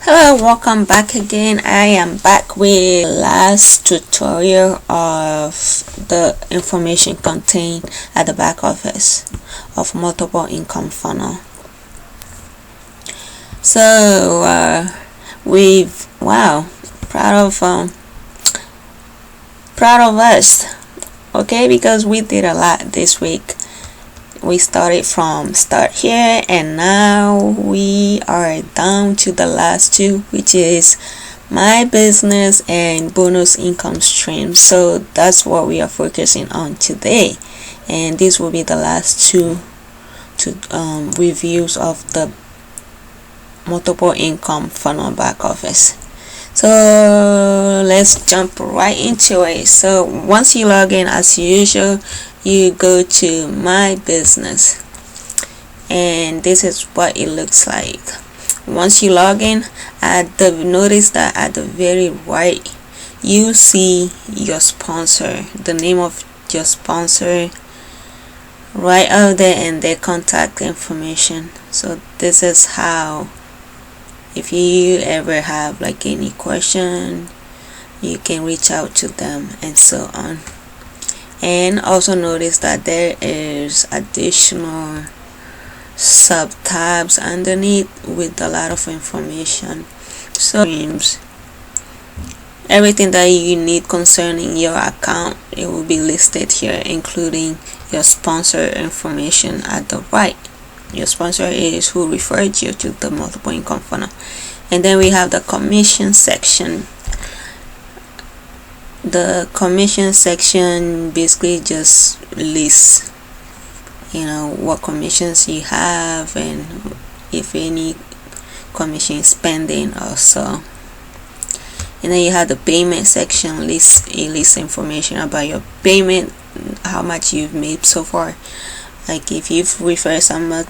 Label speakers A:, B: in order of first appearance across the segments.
A: Hello, welcome back again. I am back with last tutorial of the information contained at the back office of multiple income funnel. So proud of us, okay, because we did a lot this week. We started from start here, and now we are down to the last two, which is my business and bonus income streams. So that's what we are focusing on today, and this will be the last two reviews of the multiple income funnel back office. So let's jump right into it. So once you log in, as usual, you go to my business, and this is what it looks like. Once you log in, notice that at the very right you see your sponsor, the name of your sponsor right out there, and their contact information. So this is how, if you ever have like any question, you can reach out to them and so on. And also notice that there is additional sub tabs underneath with a lot of information. So everything that you need concerning your account, it will be listed here, including your sponsor information at the right. Your sponsor is who referred you to the multiple income funnel. And then we have the commission section. The commission section basically just lists, what commissions you have and if any commission is pending also. And then you have the payment section. It lists information about your payment, how much you've made so far, like if you've referred someone,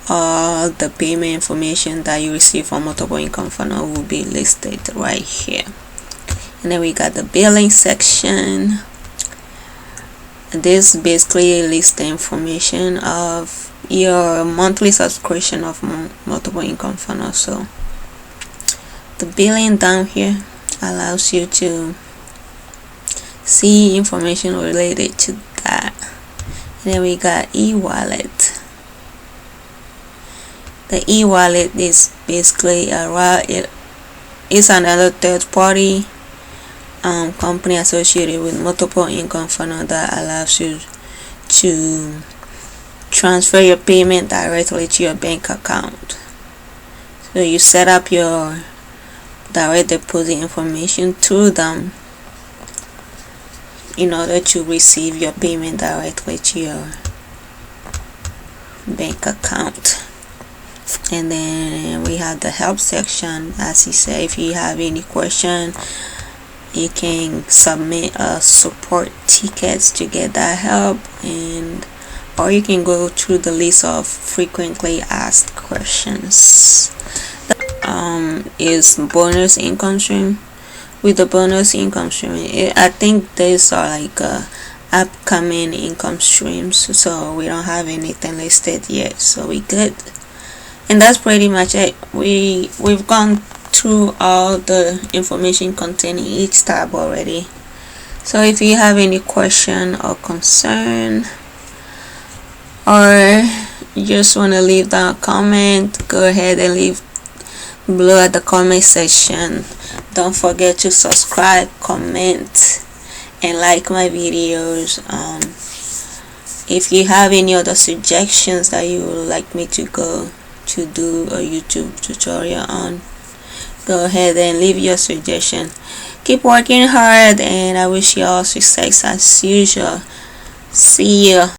A: the payment information that you receive from multiple income funnel will be listed right here. And then we got the billing section. This basically lists the information of your monthly subscription of multiple income funnel. So the billing down here allows you to see information related to that. And then we got e-wallet. The e-wallet is basically it's another third party company associated with multiple income funnel that allows you to transfer your payment directly to your bank account. So you set up your direct deposit information through them in order to receive your payment directly to your bank account. And then we have the help section. As he said, if you have any question, you can submit a support tickets to get that help, or you can go through the list of frequently asked questions. Is bonus income stream. With the bonus income stream, I think these are like upcoming income streams, so we don't have anything listed yet, so we good. And that's pretty much it. We've gone through all the information contained in each tab already. So if you have any question or concern, or you just want to leave down a comment, go ahead and leave below at the comment section. Don't forget to subscribe, comment, and like my videos. If you have any other suggestions that you would like me to do a YouTube tutorial on, go ahead and leave your suggestion. Keep working hard, and I wish you all success as usual. See ya.